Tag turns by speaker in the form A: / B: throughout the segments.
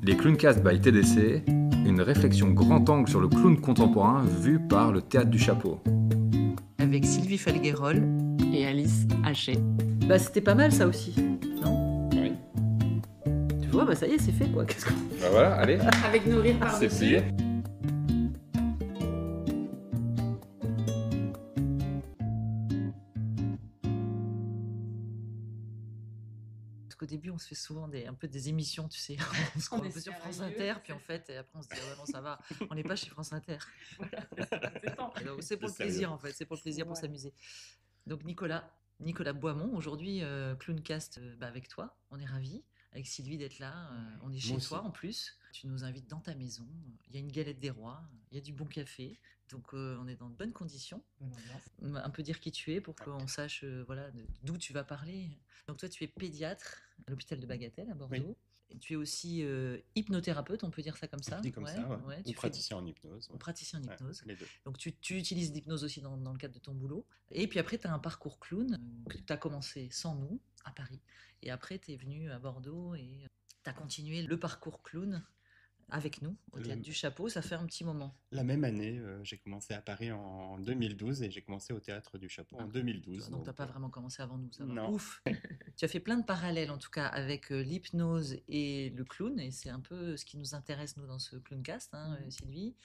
A: Les Clowncast by TDC, une réflexion grand angle sur le clown contemporain vu par le Théâtre du Chapeau.
B: Avec Sylvie Felguérol
C: et Alice Haché.
B: Bah c'était pas mal ça aussi, non?
A: Oui.
B: Tu vois, bah ça y est, c'est fait quoi. Qu'est-ce qu'on...
A: Bah voilà, allez,
C: Avec nos rires
A: c'est
C: par-dessus.
A: plié.
B: Parce qu'au début, on se fait souvent un peu des émissions, tu sais. On se
C: On
B: croit un
C: est
B: peu sur France
C: sérieux,
B: Inter,
C: c'est
B: puis en
C: ça.
B: fait, et après on se dit, ah ouais, non, ça va, on n'est pas chez France Inter.
C: Voilà, c'est temps.
B: Et donc, c'est pour le
A: C'est sérieux.
B: plaisir en fait, c'est pour le plaisir, pour
C: Voilà.
B: s'amuser. Donc Nicolas Boimont, aujourd'hui, Clowncast avec toi, on est ravis. Avec Sylvie d'être là, on est chez
A: Moi
B: toi
A: aussi.
B: en plus. Tu nous invites dans ta maison, il y a une galette des rois, il y a du bon café, donc on est dans de bonnes conditions.
C: Bonne ambiance.
B: Un peu dire qui tu es pour qu'on sache voilà, d'où tu vas parler. Donc toi, tu es pédiatre à l'hôpital de Bagatelle à Bordeaux.
D: Oui.
B: Et tu es aussi hypnothérapeute, on peut dire ça comme ça.
D: On dit comme ça, ouais.
B: Ouais,
D: Ou
B: tu fais
D: praticien en hypnose.
B: ou praticien en
D: Ouais,
B: hypnose.
D: les deux.
B: Donc tu utilises l'hypnose aussi dans le cadre de ton boulot. Et puis après, tu as un parcours clown que tu as commencé sans nous à Paris. Et après, tu es venu à Bordeaux et tu as continué le parcours clown avec nous au Théâtre du Chapeau. Ça fait un petit moment.
D: La même année, j'ai commencé à Paris en 2012 et j'ai commencé au Théâtre du Chapeau en 2012.
B: Donc tu n'as pas vraiment commencé avant nous, ça va.
D: Non.
B: Ouf. Tu as fait plein de parallèles en tout cas avec l'hypnose et le clown, et c'est un peu ce qui nous intéresse nous dans ce Clowncast, hein, Sylvie.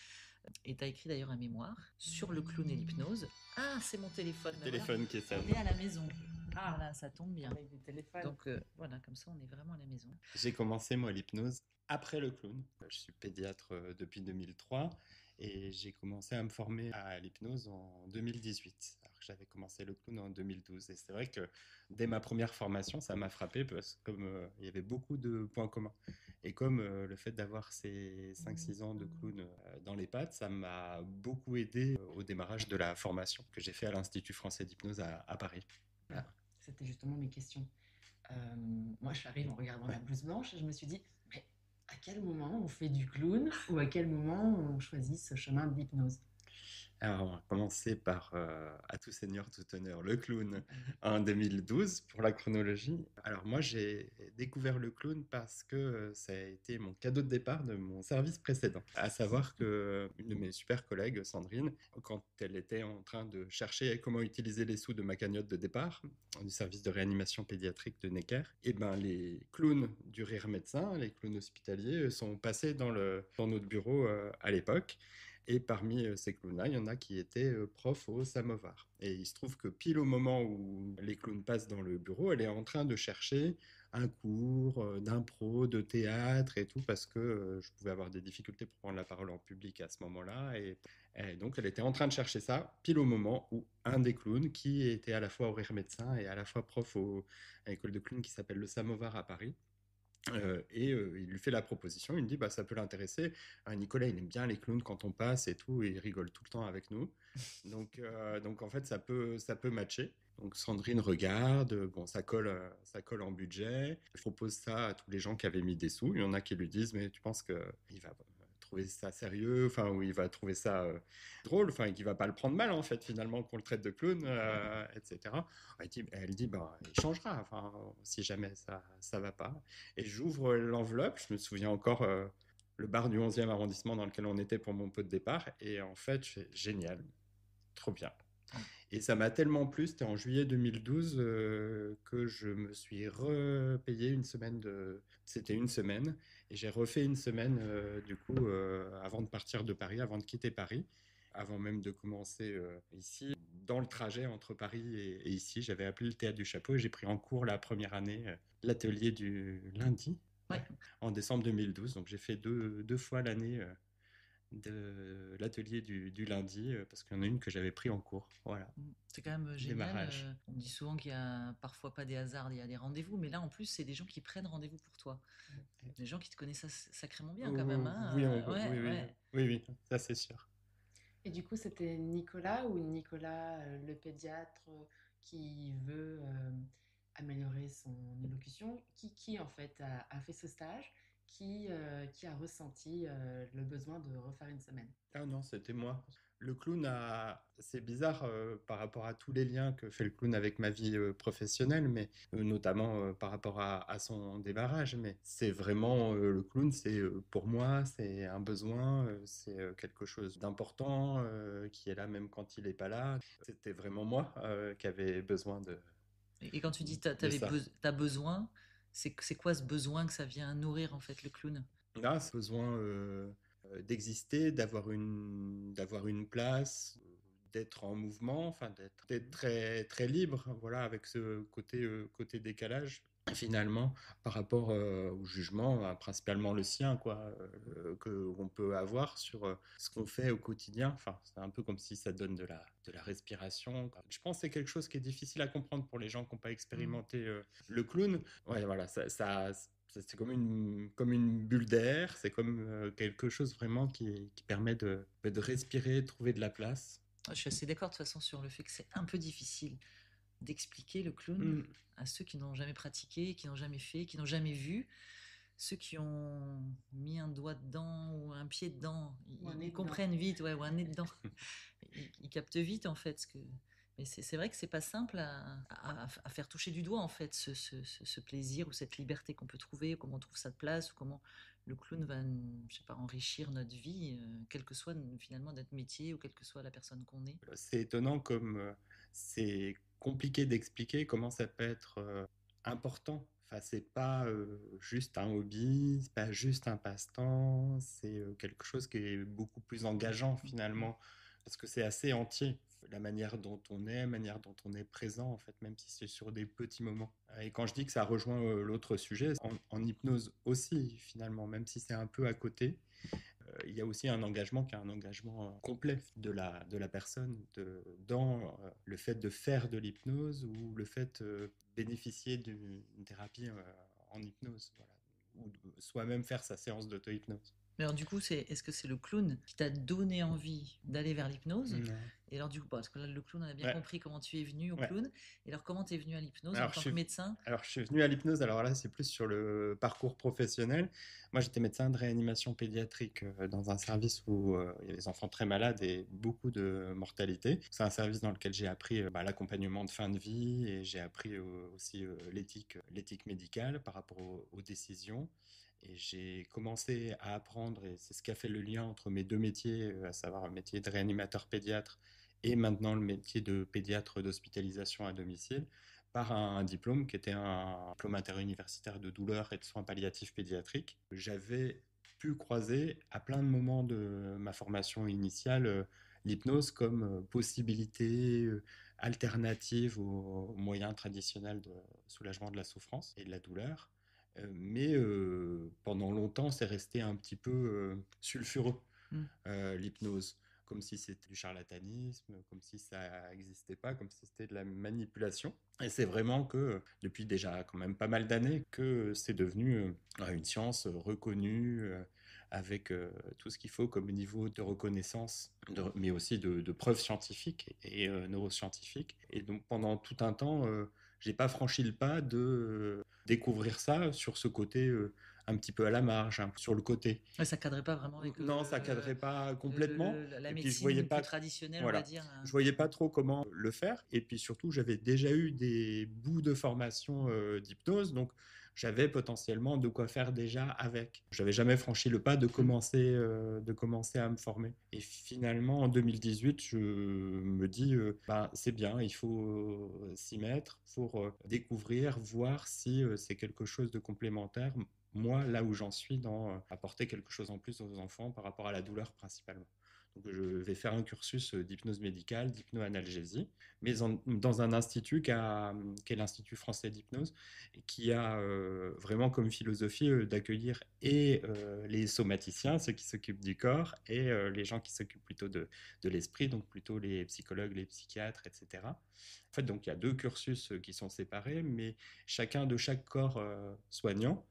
B: Et tu as écrit d'ailleurs un mémoire sur le clown et l'hypnose. Ah, c'est mon téléphone.
D: Le téléphone qui est ça.
B: On est à la maison.
C: Ah.
B: Voilà, ça tombe bien.
C: Avec des téléphones.
B: Donc voilà, comme ça on est vraiment à la maison.
D: J'ai commencé moi l'hypnose après le clown. Je suis pédiatre depuis 2003 et j'ai commencé à me former à l'hypnose en 2018. Alors que j'avais commencé le clown en 2012. Et c'est vrai que dès ma première formation, ça m'a frappé parce que comme il y avait beaucoup de points communs. Et comme le fait d'avoir ces 5-6 ans de clown dans les pattes, ça m'a beaucoup aidé au démarrage de la formation que j'ai fait à l'Institut français d'hypnose à Paris.
C: Voilà. C'était justement mes questions. Moi, je suis arrivée en regardant la blouse blanche et je me suis dit, mais à quel moment on fait du clown ou à quel moment on choisit ce chemin de l'hypnose?
D: Alors, on va commencer par À tout seigneur, tout honneur, le clown en 2012 pour la chronologie. Alors, moi, j'ai découvert le clown parce que ça a été mon cadeau de départ de mon service précédent. À savoir que une de mes super collègues, Sandrine, quand elle était en train de chercher comment utiliser les sous de ma cagnotte de départ du service de réanimation pédiatrique de Necker, et ben les clowns du rire médecin, les clowns hospitaliers, sont passés dans notre bureau à l'époque. Et parmi ces clowns-là, il y en a qui étaient profs au Samovar. Et il se trouve que pile au moment où les clowns passent dans le bureau, elle est en train de chercher un cours d'impro, de théâtre et tout, parce que je pouvais avoir des difficultés pour prendre la parole en public à ce moment-là. Et donc, elle était en train de chercher ça, pile au moment où un des clowns, qui était à la fois au Rire Médecin et à la fois prof à l'école de clowns qui s'appelle le Samovar à Paris, il lui fait la proposition, il me dit bah, ça peut l'intéresser. Nicolas, il aime bien les clowns quand on passe et tout, et il rigole tout le temps avec nous. Donc en fait, ça peut matcher. Donc Sandrine regarde, bon, ça colle en budget. Je propose ça à tous les gens qui avaient mis des sous. Il y en a qui lui disent mais tu penses qu'il va trouver ça sérieux, enfin, ou il va trouver ça drôle, enfin, qu'il va pas le prendre mal en fait finalement qu'on le traite de clown, etc. Elle dit bah il changera, enfin, si jamais ça va pas. Et j'ouvre l'enveloppe, je me souviens encore le bar du 11e arrondissement dans lequel on était pour mon pot de départ, et en fait je fais génial, trop bien. Et ça m'a tellement plu, c'était en juillet 2012 que je me suis repayé une semaine C'était une semaine, et j'ai refait une semaine du coup avant de partir de Paris, avant de quitter Paris, avant même de commencer ici. Dans le trajet entre Paris et ici, j'avais appelé le Théâtre du Chapeau et j'ai pris en cours la première année l'atelier du lundi,
B: Ouais.
D: en décembre 2012. Donc j'ai fait deux fois l'année de l'atelier du lundi parce qu'il y en a une que j'avais pris en cours. Voilà.
B: C'est quand même génial.
D: Démarrage.
B: On dit souvent qu'il y a parfois pas des hasards, il y a des rendez-vous, mais là en plus c'est des gens qui prennent rendez-vous pour toi. Des gens qui te connaissent sacrément bien quand même. Hein.
D: Oui, ça c'est sûr.
C: Et du coup, c'était Nicolas ou Nicolas, le pédiatre, qui veut améliorer son élocution, qui en fait a fait ce stage, qui a ressenti le besoin de refaire une semaine?
D: Ah non, c'était moi. Le clown c'est bizarre par rapport à tous les liens que fait le clown avec ma vie professionnelle, mais notamment par rapport à son démarrage. Mais c'est vraiment le clown, c'est pour moi, c'est un besoin, c'est quelque chose d'important qui est là même quand il n'est pas là. C'était vraiment moi qui avais besoin
B: Et quand tu dis
D: de ça.
B: t'as besoin, c'est quoi ce besoin que ça vient nourrir en fait le clown?
D: Là, c'est besoin d'exister, d'avoir une place, d'être en mouvement, enfin d'être très, très libre, voilà, avec ce côté décalage, finalement, par rapport au jugement, principalement le sien, quoi, qu'on peut avoir sur ce qu'on fait au quotidien. Enfin, c'est un peu comme si ça donne de la respiration, quoi. Je pense que c'est quelque chose qui est difficile à comprendre pour les gens qui n'ont pas
B: Mm.
D: expérimenté le clown. Ouais, voilà, c'est comme une bulle d'air, c'est comme quelque chose vraiment qui permet de respirer, de trouver de la place.
B: Je suis assez d'accord de toute façon sur le fait que c'est un peu difficile d'expliquer le clown
D: Mm.
B: à ceux qui n'ont jamais pratiqué, qui n'ont jamais fait, qui n'ont jamais vu. Ceux qui ont mis un doigt dedans ou un pied dedans,
C: Ou un nez
B: ils
C: dedans.
B: comprennent vite, ouais, ou un nez dedans. Ils captent vite en fait ce que. Mais c'est vrai que c'est pas simple à faire toucher du doigt en fait ce plaisir ou cette liberté qu'on peut trouver, comment on trouve sa place, ou comment le clown va, je sais pas, enrichir notre vie, quel que soit finalement notre métier ou quelle que soit la personne qu'on est.
D: C'est étonnant comme c'est compliqué d'expliquer comment ça peut être important. Enfin, c'est pas juste un hobby, c'est pas juste un passe-temps, c'est quelque chose qui est beaucoup plus engageant finalement, parce que c'est assez entier. La manière dont on est, la manière dont on est présent, en fait, même si c'est sur des petits moments. Et quand je dis que ça rejoint l'autre sujet, en hypnose aussi, finalement, même si c'est un peu à côté, il y a aussi un engagement qui est un engagement complet de la personne dans le fait de faire de l'hypnose ou le fait de bénéficier d'une thérapie en hypnose, voilà. Ou soi-même faire sa séance d'auto-hypnose.
B: Mais alors du coup, est-ce que c'est le clown qui t'a donné envie d'aller vers l'hypnose?
D: Non.
B: Et alors du coup, parce que là, le clown, on a bien
D: Ouais,
B: compris comment tu es venu au
D: ouais.
B: clown. Et alors comment tu es venu à l'hypnose en
D: Alors je,
B: tant que
D: suis,
B: médecin?
D: alors, je suis venu à l'hypnose, alors là, c'est plus sur le parcours professionnel. Moi, j'étais médecin de réanimation pédiatrique dans un service où il y a des enfants très malades et beaucoup de mortalité. C'est un service dans lequel j'ai appris l'accompagnement de fin de vie et j'ai appris aussi l'éthique médicale par rapport aux décisions. Et j'ai commencé à apprendre, et c'est ce qui a fait le lien entre mes deux métiers, à savoir le métier de réanimateur pédiatre et maintenant le métier de pédiatre d'hospitalisation à domicile, par un diplôme qui était un diplôme interuniversitaire de douleur et de soins palliatifs pédiatriques. J'avais pu croiser à plein de moments de ma formation initiale l'hypnose comme possibilité alternative aux moyens traditionnels de soulagement de la souffrance et de la douleur. Mais pendant longtemps, c'est resté un petit peu sulfureux,
B: Hmm.
D: l'hypnose, comme si c'était du charlatanisme, comme si ça n'existait pas, comme si c'était de la manipulation. Et c'est vraiment que, depuis déjà quand même pas mal d'années, que c'est devenu une science reconnue, avec tout ce qu'il faut comme niveau de reconnaissance, mais aussi de preuves scientifiques et neuroscientifiques. Et donc pendant tout un temps, j'ai pas franchi le pas de découvrir ça sur ce côté un petit peu à la marge, sur le côté.
B: Ouais, ça cadrait pas vraiment avec
D: Non, ça cadrait pas complètement.
B: la
D: Et puis je voyais
B: médecine plus
D: pas,
B: traditionnelle, on va
D: voilà,
B: dire.
D: je voyais pas trop comment le faire. Et puis surtout, j'avais déjà eu des bouts de formation d'hypnose, donc j'avais potentiellement de quoi faire déjà avec. J'avais jamais franchi le pas de commencer à me former. Et finalement, en 2018, je me dis, c'est bien, il faut s'y mettre pour découvrir, voir si c'est quelque chose de complémentaire. Moi, là où j'en suis, dans apporter quelque chose en plus aux enfants par rapport à la douleur principalement. Donc, je vais faire un cursus d'hypnose médicale, d'hypnoanalgésie, mais dans un institut qui est l'Institut français d'hypnose, et qui a vraiment comme philosophie d'accueillir et les somaticiens, ceux qui s'occupent du corps, et les gens qui s'occupent plutôt de l'esprit, donc plutôt les psychologues, les psychiatres, etc. En fait, donc il y a deux cursus qui sont séparés, mais chacun de chaque corps soignant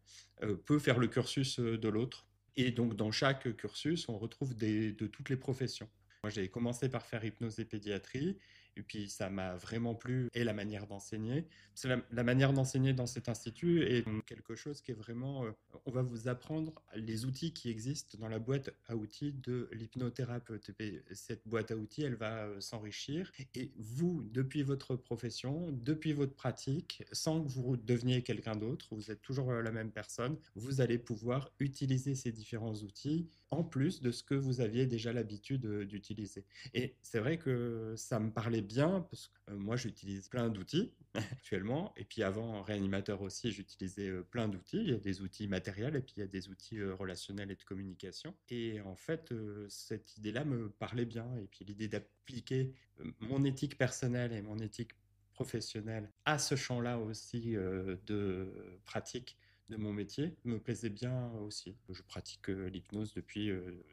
D: peut faire le cursus de l'autre. Et donc, dans chaque cursus, on retrouve de toutes les professions. Moi, j'ai commencé par faire hypnose et pédiatrie, Et puis ça m'a vraiment plu et la manière d'enseigner. Parce que la manière d'enseigner dans cet institut est quelque chose qui est vraiment... on va vous apprendre les outils qui existent dans la boîte à outils de l'hypnothérapeute. Et cette boîte à outils, elle va s'enrichir. Et vous, depuis votre profession, depuis votre pratique, sans que vous deveniez quelqu'un d'autre, vous êtes toujours la même personne, vous allez pouvoir utiliser ces différents outils en plus de ce que vous aviez déjà l'habitude d'utiliser. Et c'est vrai que ça me parlait bien parce que moi j'utilise plein d'outils actuellement, et puis avant en réanimateur aussi j'utilisais plein d'outils. Il y a des outils matériels et puis il y a des outils relationnels et de communication. Et en fait cette idée-là me parlait bien, et puis l'idée d'appliquer mon éthique personnelle et mon éthique professionnelle à ce champ-là aussi de pratique de mon métier me plaisait bien aussi. Je pratique l'hypnose depuis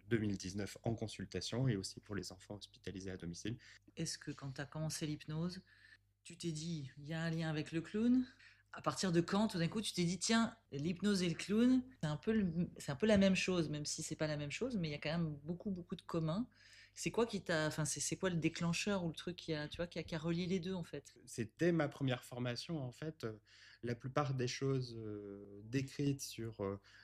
D: 2019 en consultation et aussi pour les enfants hospitalisés à domicile.
B: Est-ce que quand tu as commencé l'hypnose, tu t'es dit, il y a un lien avec le clown? À partir de quand, tout d'un coup, tu t'es dit, tiens, l'hypnose et le clown, c'est un peu la même chose, même si c'est pas la même chose, mais il y a quand même beaucoup, beaucoup de communs. C'est quoi qui t'a, enfin, c'est quoi le déclencheur ou le truc qui a, tu vois, qui a relié les deux, en fait?
D: C'était ma première formation, en fait. La plupart des choses décrites sur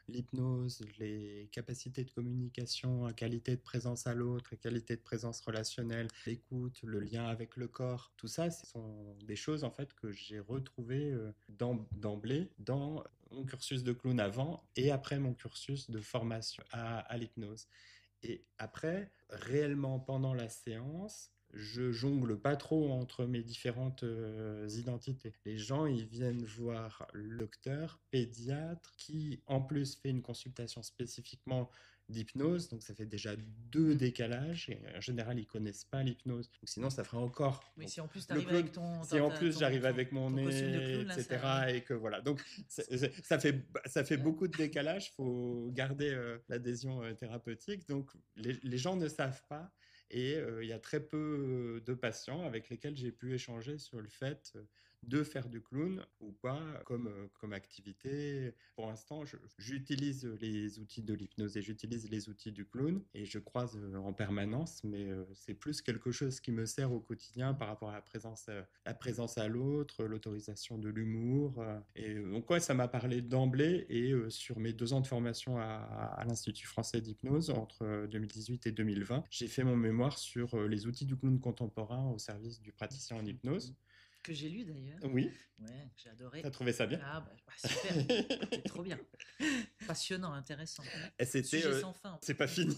D: l'hypnose, les capacités de communication, la qualité de présence à l'autre, la qualité de présence relationnelle, l'écoute, le lien avec le corps, tout ça, ce sont des choses en fait que j'ai retrouvées d'emblée dans mon cursus de clown avant et après mon cursus de formation à l'hypnose. Et après, réellement pendant la séance, je jongle pas trop entre mes différentes identités. Les gens, ils viennent voir le docteur pédiatre qui, en plus, fait une consultation spécifiquement d'hypnose. Donc, ça fait déjà deux décalages. Et en général, ils connaissent pas l'hypnose. Donc, sinon, ça ferait encore.
B: Oui,
D: Donc,
B: si en plus tu
D: le
B: arrives
D: clown,
B: avec ton,
D: si en plus j'arrive avec mon
B: ton costume de
D: nez,
B: clown, là,
D: etc. Et que voilà. Donc, ça fait beaucoup de décalage. Il faut garder l'adhésion thérapeutique. Donc, les gens ne savent pas. Et il y a très peu de patients avec lesquels j'ai pu échanger sur le fait de faire du clown ou pas comme activité. Pour l'instant, j'utilise les outils de l'hypnose et j'utilise les outils du clown et je croise en permanence, mais c'est plus quelque chose qui me sert au quotidien par rapport à la présence à l'autre, l'autorisation de l'humour. Et donc, ouais, ça m'a parlé d'emblée et sur mes 2 ans de formation à l'Institut français d'hypnose entre 2018 et 2020, j'ai fait mon mémoire sur les outils du clown contemporain au service du praticien en hypnose.
B: Que j'ai lu d'ailleurs.
D: Oui.
B: Ouais, j'ai adoré.
D: T'as trouvé ça bien?
B: Ah bah, super, c'est trop bien. Passionnant, intéressant.
D: Et c'était,
B: Sujet sans fin.
D: c'est pas fini.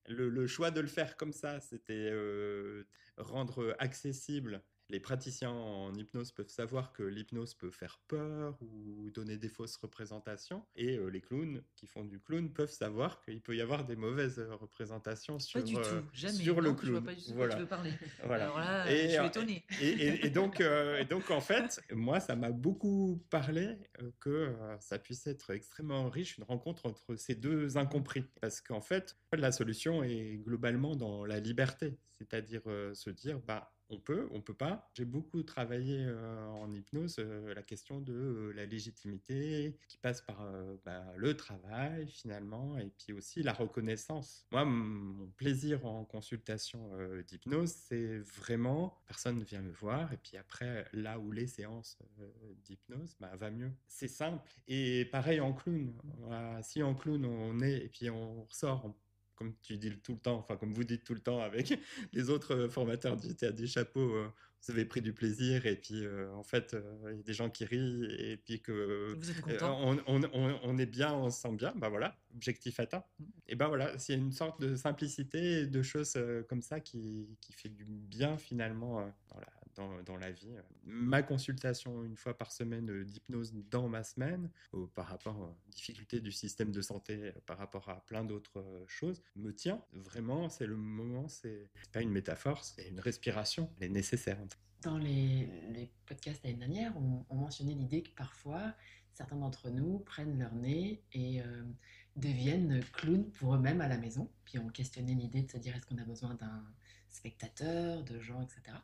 D: Le choix de le faire comme ça, c'était rendre accessible. Les praticiens en hypnose peuvent savoir que l'hypnose peut faire peur ou donner des fausses représentations. Et les clowns qui font du clown peuvent savoir qu'il peut y avoir des mauvaises représentations
B: Pas du tout, jamais.
D: sur le
B: Non, je vois
D: clown.
B: pas du tout de quoi
D: Voilà.
B: tu veux parler.
D: Voilà.
B: Alors là, je suis étonnée.
D: Et donc, en fait, moi, ça m'a beaucoup parlé que ça puisse être extrêmement riche, une rencontre entre ces deux incompris. Parce qu'en fait, la solution est globalement dans la liberté. C'est-à-dire se dire, bah, on peut pas. J'ai beaucoup travaillé en hypnose la question de la légitimité qui passe par le travail finalement et puis aussi la reconnaissance. Moi, mon plaisir en consultation d'hypnose, c'est vraiment, personne ne vient me voir et puis après, là où les séances d'hypnose, va mieux. C'est simple. Et pareil en clown. Si en clown on est et puis on ressort, comme tu dis tout le temps, enfin comme vous dites tout le temps avec les autres formateurs du théâtre du chapeau, vous avez pris du plaisir et puis en fait il y a des gens qui rient et puis que
B: Vous êtes content.
D: on est bien, on se sent bien, bah voilà, objectif atteint. Et ben voilà, c'est une sorte de simplicité, de choses comme ça qui fait du bien finalement dans la vie. Ma consultation une fois par semaine d'hypnose dans ma semaine, par rapport aux difficultés du système de santé, par rapport à plein d'autres choses, me tient. Vraiment, c'est le moment, c'est pas une métaphore, c'est une respiration, elle est nécessaire.
C: Dans les podcasts l'année dernière, on mentionnait l'idée que parfois, certains d'entre nous prennent leur nez et deviennent clowns pour eux-mêmes à la maison. Puis on questionnait l'idée de se dire est-ce qu'on a besoin d'un spectateur, de gens, etc.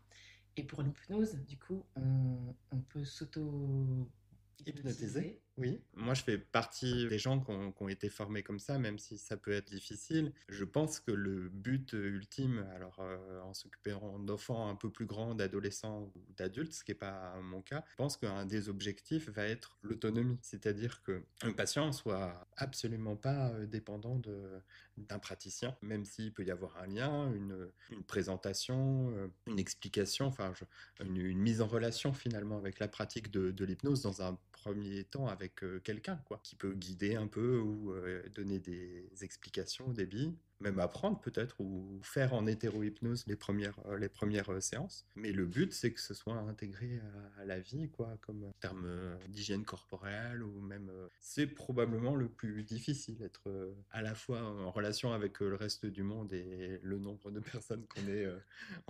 C: Et pour l'hypnose, du coup, on peut s'auto-hypnotiser.
D: Oui, moi je fais partie des gens qui ont été formés comme ça, même si ça peut être difficile. Je pense que le but ultime, alors en s'occupant d'enfants un peu plus grands, d'adolescents ou d'adultes, ce qui n'est pas mon cas, je pense qu'un des objectifs va être l'autonomie, c'est-à-dire qu'un patient soit absolument pas dépendant d'un praticien, même s'il peut y avoir un lien, une présentation, une explication, enfin une mise en relation finalement avec la pratique de l'hypnose dans un premier temps avec quelqu'un quoi, qui peut guider un peu ou donner des explications, des billes, même apprendre peut-être ou faire en hétéro-hypnose les premières séances. Mais le but, c'est que ce soit intégré à la vie, quoi, comme en termes d'hygiène corporelle ou même. C'est probablement le plus difficile, être à la fois en relation avec le reste du monde et le nombre de personnes qu'on est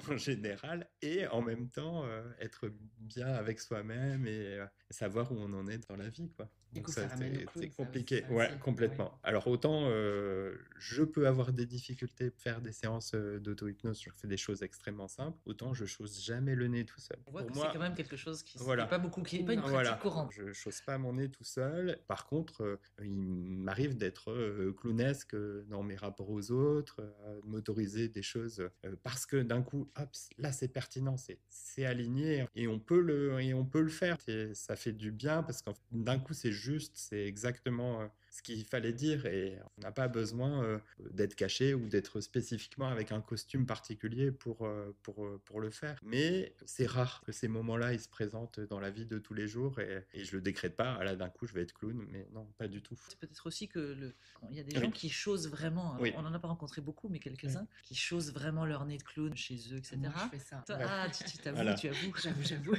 D: en général, et en même temps être bien avec soi-même et savoir où on en est dans la vie, quoi.
C: Du
D: Donc
C: coup,
D: ça,
C: ça ramène au clown,
D: c'est
C: ça aussi.
D: compliqué.
C: Ça
D: Ouais,
C: aussi.
D: complètement.
C: Ouais.
D: Alors autant je peux avoir des difficultés à faire des séances d'auto-hypnose, je fais des choses extrêmement simples, autant je chausse jamais le nez tout seul.
B: On voit
D: Pour
B: que c'est
D: moi,
B: quand même quelque chose qui
D: voilà.
B: n'est pas beaucoup, qui n'est pas une
C: Non.
B: pratique
D: Voilà,
B: courante.
D: je chausse pas mon nez tout seul. Par contre, il m'arrive d'être clownesque dans mes rapports aux autres, de m'autoriser des choses parce que d'un coup, hop, là c'est pertinent, c'est aligné et on peut le faire. Et ça fait du bien parce que d'un coup c'est juste, c'est exactement ce qu'il fallait dire et on n'a pas besoin d'être caché ou d'être spécifiquement avec un costume particulier pour le faire. Mais c'est rare que ces moments-là ils se présentent dans la vie de tous les jours et je le décrète pas. Ah là d'un coup je vais être clown, mais non, pas du tout.
B: C'est peut-être aussi que il y a des
D: Oui.
B: gens qui chosent vraiment. Alors,
D: Oui.
B: on n'en a pas rencontré beaucoup, mais quelques-uns qui chosent vraiment leur nez de clown chez eux, etc.
C: Moi, je fais ça.
B: Toi,
D: Ouais.
B: ah, tu t'avoues,
D: Voilà.
B: tu avoues.
C: J'avoue.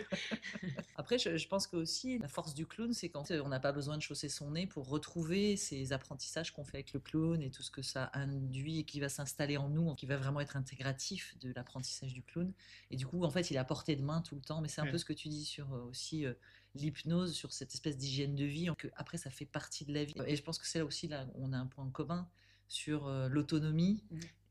B: Après, je pense que aussi la force du clown, c'est quand on n'a pas besoin de chausser son nez pour retrouver ces apprentissages qu'on fait avec le clown et tout ce que ça induit et qui va s'installer en nous, qui va vraiment être intégratif de l'apprentissage du clown. Et du coup, en fait, il est à portée de main tout le temps. Mais c'est un
D: Ouais.
B: peu ce que tu dis sur aussi l'hypnose, sur cette espèce d'hygiène de vie, que après, ça fait partie de la vie. Et je pense que c'est là aussi là où on a un point commun sur l'autonomie.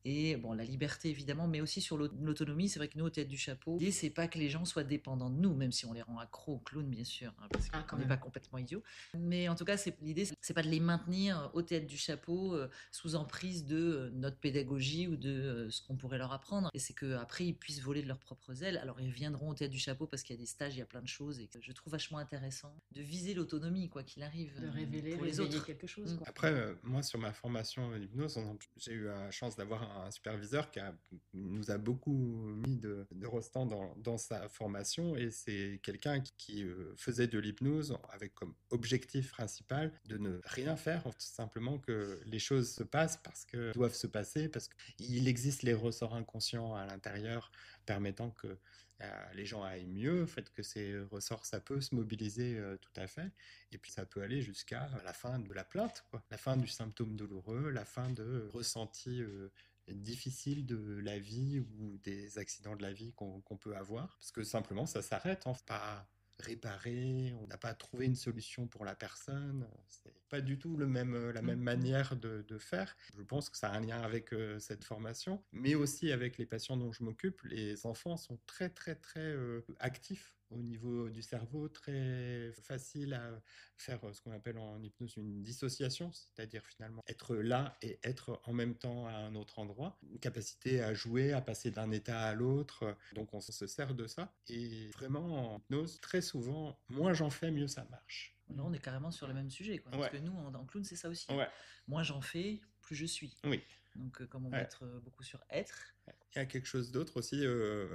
B: Et bon, la liberté évidemment, mais aussi sur l'autonomie. C'est vrai que nous, au Théâtre du Chapeau, l'idée, c'est pas que les gens soient dépendants de nous, même si on les rend accros au clown, bien sûr, hein, parce
C: Ah,
B: qu'on
C: quand
B: n'est
C: même.
B: pas complètement idiots. Mais en tout cas, l'idée, c'est pas de les maintenir au Théâtre du Chapeau sous emprise de notre pédagogie ou de ce qu'on pourrait leur apprendre. Et c'est qu'après, ils puissent voler de leurs propres ailes. Alors, ils viendront au Théâtre du Chapeau parce qu'il y a des stages, il y a plein de choses. Et que je trouve vachement intéressant de viser l'autonomie, quoi qu'il arrive,
C: De révéler,
B: pour les
C: réveiller
B: autres.
C: quelque chose. Quoi.
D: Après, moi, sur ma formation d'hypnose, j'ai eu la chance d'avoir un superviseur qui nous a beaucoup mis de restant dans sa formation et c'est quelqu'un qui faisait de l'hypnose avec comme objectif principal de ne rien faire, tout simplement que les choses se passent parce qu'elles doivent se passer, parce qu'il existe les ressorts inconscients à l'intérieur permettant que les gens aillent mieux, le fait que ces ressorts, ça peut se mobiliser tout à fait. Et puis ça peut aller jusqu'à la fin de la plainte, quoi. La fin du symptôme douloureux, la fin de ressenti difficile de la vie ou des accidents de la vie qu'on peut avoir. Parce que simplement, ça s'arrête, hein. Pas réparer, on n'a pas trouvé une solution pour la personne. C'est pas du tout la même manière de faire. Je pense que ça a un lien avec cette formation, mais aussi avec les patients dont je m'occupe. Les enfants sont très, très, très actifs au niveau du cerveau, très facile à faire ce qu'on appelle en hypnose une dissociation, c'est-à-dire finalement être là et être en même temps à un autre endroit, une capacité à jouer, à passer d'un état à l'autre. Donc on se sert de ça. Et vraiment en hypnose, très souvent, moins j'en fais, mieux ça marche.
B: Là, on est carrément sur le même sujet, quoi. Parce
D: Ouais.
B: que nous, en clown, c'est ça aussi.
D: Ouais.
B: Moins j'en fais, plus je suis.
D: Oui.
B: Donc, comme on va être beaucoup sur être.
D: Il y a quelque chose d'autre aussi,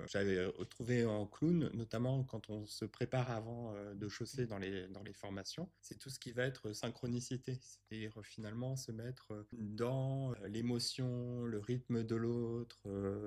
D: j'avais retrouvé en clown, notamment quand on se prépare avant de chausser dans les formations, c'est tout ce qui va être synchronicité, c'est-à-dire finalement se mettre dans l'émotion, le rythme de l'autre,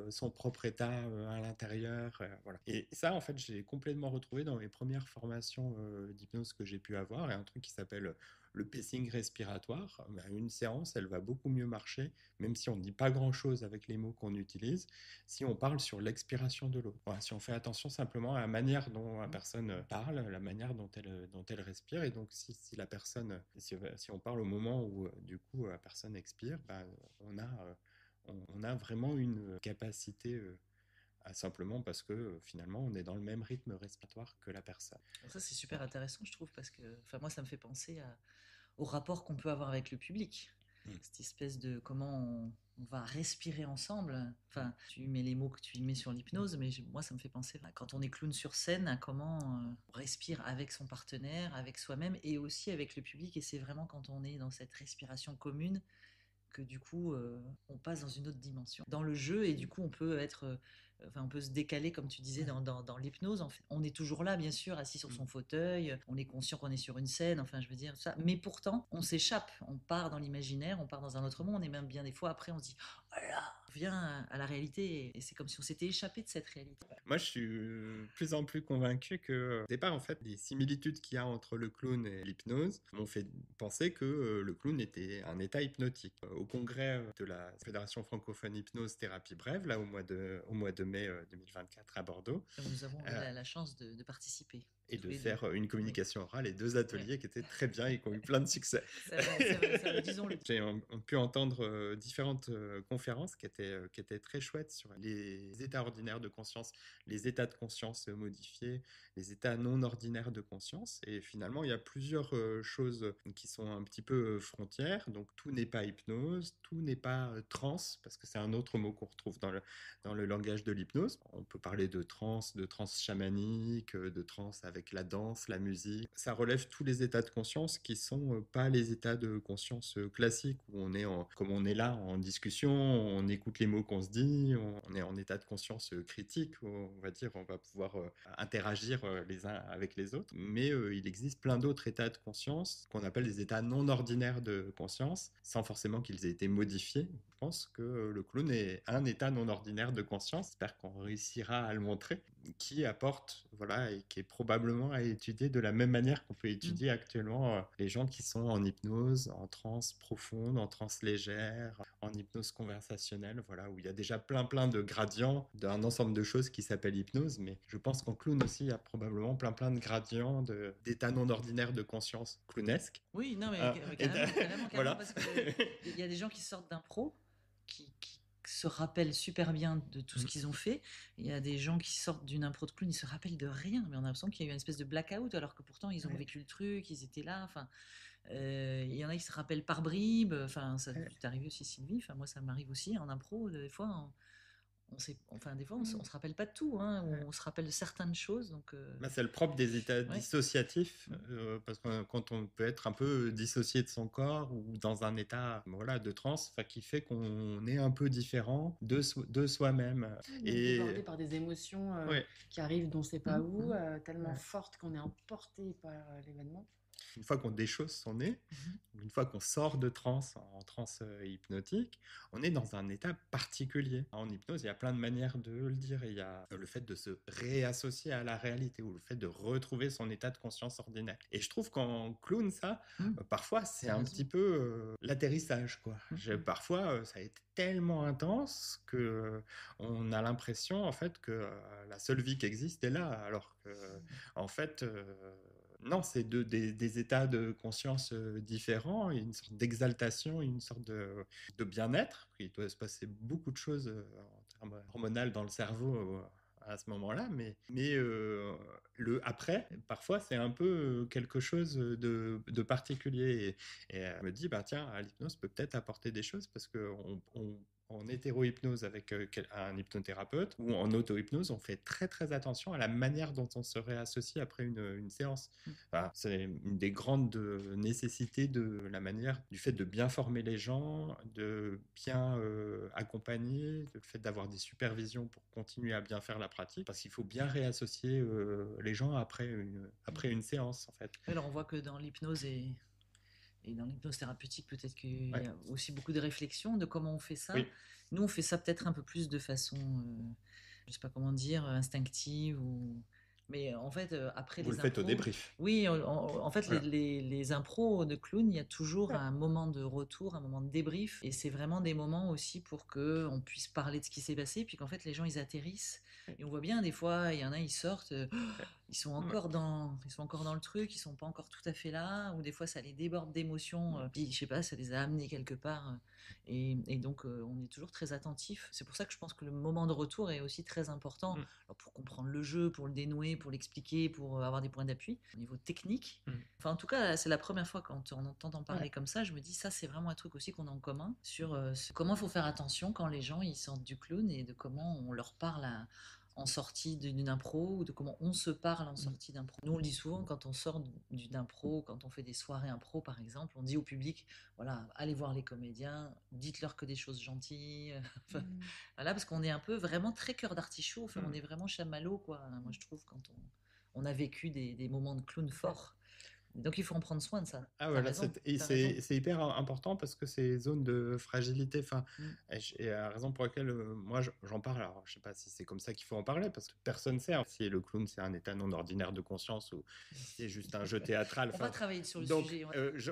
D: son propre état à l'intérieur, voilà. Et ça, en fait, j'ai complètement retrouvé dans mes premières formations d'hypnose que j'ai pu avoir, et un truc qui s'appelle le pacing respiratoire. Une séance, elle va beaucoup mieux marcher, même si on ne dit pas grand-chose avec les mots qu'on utilise, si on parle sur l'expiration de l'eau. Voilà, si on fait attention simplement à la manière dont la personne parle, la manière dont elle respire, et donc si la personne, si on parle au moment où du coup la personne expire, on a vraiment une capacité simplement parce que finalement, on est dans le même rythme respiratoire que la personne.
B: Ça, c'est super intéressant, je trouve, parce que moi, ça me fait penser au rapport qu'on peut avoir avec le public. Cette espèce de comment on va respirer ensemble. Enfin, tu mets les mots que tu y mets sur l'hypnose, mais moi, ça me fait penser, quand on est clown sur scène, à comment on respire avec son partenaire, avec soi-même et aussi avec le public. Et c'est vraiment quand on est dans cette respiration commune que du coup, on passe dans une autre dimension. Dans le jeu, et du coup, on peut être... on peut se décaler, comme tu disais, dans l'hypnose. En fait, on est toujours là, bien sûr, assis sur son fauteuil. On est conscient qu'on est sur une scène. Enfin, je veux dire ça. Mais pourtant, on s'échappe. On part dans l'imaginaire. On part dans un autre monde. Et même bien des fois, après, on se dit, oh là, on revient à la réalité. Et c'est comme si on s'était échappé de cette réalité.
D: Moi, je suis de plus en plus convaincu que, au départ, en fait, les similitudes qu'il y a entre le clown et l'hypnose m'ont fait penser que le clown était un état hypnotique. Au congrès de la Fédération francophone hypnose thérapie brève, là, au mois de mai 2024 à Bordeaux.
B: Donc, nous avons eu la chance de participer.
D: Et de faire une communication orale et 2 ateliers qui étaient très bien et qui ont eu plein de succès.
B: C'est vrai, disons-le.
D: J'ai pu entendre différentes conférences qui étaient très chouettes sur les états ordinaires de conscience, les états de conscience modifiés, les états non ordinaires de conscience. Et finalement, il y a plusieurs choses qui sont un petit peu frontières. Donc, tout n'est pas hypnose, tout n'est pas transe, parce que c'est un autre mot qu'on retrouve dans le langage de l'hypnose. On peut parler de transe chamanique, de transe avec la danse, la musique. Ça relève tous les états de conscience qui sont pas les états de conscience classiques où on est comme on est là en discussion, on écoute les mots qu'on se dit, on est en état de conscience critique, on va dire, on va pouvoir interagir les uns avec les autres. Mais il existe plein d'autres états de conscience qu'on appelle des états non ordinaires de conscience, sans forcément qu'ils aient été modifiés. Je pense que le clown est un état non ordinaire de conscience. J'espère qu'on réussira à le montrer, qui apporte, voilà, et qui est probablement à étudier de la même manière qu'on peut étudier actuellement les gens qui sont en hypnose, en transe profonde, en transe légère, en hypnose conversationnelle, voilà, où il y a déjà plein de gradients d'un ensemble de choses qui s'appellent hypnose. Mais je pense qu'en clown aussi, il y a probablement plein de gradients d'états non ordinaires de conscience clownesque.
B: Oui, non, mais carrément,
D: voilà.
B: Parce qu'il y a des gens qui sortent d'impro, qui se rappellent super bien de tout ce qu'ils ont fait. Il y a des gens qui sortent d'une impro de clown, ils se rappellent de rien, mais on a l'impression qu'il y a eu une espèce de blackout, alors que pourtant ils ont vécu le truc, ils étaient là. Enfin, il y en a qui se rappellent par bribes. Enfin, ça t'est arrivé aussi, Sylvie. Enfin, moi, ça m'arrive aussi en impro. Des fois, des fois, on se rappelle pas de tout, hein, on se rappelle de certaines choses. Donc,
D: c'est le propre des états dissociatifs, parce que quand on peut être un peu dissocié de son corps ou dans un état de transe, qui fait qu'on est un peu différent de soi-même.
C: Et débordé par des émotions qui arrivent d'on ne sait pas où, tellement fortes qu'on est emporté par l'événement.
D: Une fois qu'on déchausse son nez, une fois qu'on sort de transe, en transe hypnotique, on est dans un état particulier. En hypnose, il y a plein de manières de le dire. Il y a le fait de se réassocier à la réalité ou le fait de retrouver son état de conscience ordinaire. Et je trouve qu'en clown, ça, parfois, c'est un petit peu l'atterrissage, quoi. Parfois, ça a été tellement intense que on a l'impression, en fait, que la seule vie qui existe est là, alors que, en fait... non, c'est des états de conscience différents, une sorte d'exaltation, une sorte de bien-être. Il doit se passer beaucoup de choses en termes hormonaux dans le cerveau à ce moment-là, mais le après, parfois, c'est un peu quelque chose de particulier. Et elle me dit, tiens, l'hypnose peut peut-être apporter des choses parce qu'on en hétéro-hypnose avec un hypnothérapeute ou en auto-hypnose, on fait très attention à la manière dont on se réassocie après une séance. Enfin, c'est une des grandes nécessités de la manière, du fait de bien former les gens, de bien accompagner, le fait d'avoir des supervisions pour continuer à bien faire la pratique, parce qu'il faut bien réassocier les gens après une séance, en fait.
B: Alors, on voit que dans l'hypnose et dans l'hypnose thérapeutique, peut-être qu'il y a aussi beaucoup de réflexion de comment on fait ça. Oui. Nous, on fait ça peut-être un peu plus de façon, je ne sais pas comment dire, instinctive. Mais en fait, après
D: Vous le faites au débrief.
B: Oui, en fait, voilà. les impros de clown, il y a toujours un moment de retour, un moment de débrief. Et c'est vraiment des moments aussi pour qu'on puisse parler de ce qui s'est passé. Puis qu'en fait, les gens, ils atterrissent. Et on voit bien, des fois, il y en a, ils sortent... ils sont encore dans le truc, ils sont pas encore tout à fait là, ou des fois ça les déborde d'émotions, puis je sais pas, ça les a amenés quelque part, et donc on est toujours très attentif. C'est pour ça que je pense que le moment de retour est aussi très important, alors, pour comprendre le jeu, pour le dénouer, pour l'expliquer, pour avoir des points d'appui. Au niveau technique, enfin en tout cas c'est la première fois quand on entend parler comme ça, je me dis ça c'est vraiment un truc aussi qu'on a en commun sur comment il faut faire attention quand les gens ils sortent du clown et de comment on leur parle en sortie d'une impro, ou de comment on se parle en sortie d'impro. Nous, on le dit souvent, quand on sort d'une impro, quand on fait des soirées impro, par exemple, on dit au public, voilà, allez voir les comédiens, dites-leur que des choses gentilles. Voilà, parce qu'on est un peu vraiment très cœur d'artichaut, enfin, on est vraiment chamallow, quoi. Moi, je trouve, quand on a vécu des moments de clown forts. Donc, il faut en prendre soin de ça.
D: Ah
B: T'as
D: voilà,
B: raison,
D: et
B: t'as raison.
D: c'est hyper important parce que c'est des zones de fragilité. Enfin, et la raison pour laquelle moi j'en parle, alors je sais pas si c'est comme ça qu'il faut en parler parce que personne sait si le clown c'est un état non ordinaire de conscience ou si c'est juste un jeu théâtral.
B: On va travailler sur le
D: Donc,
B: sujet.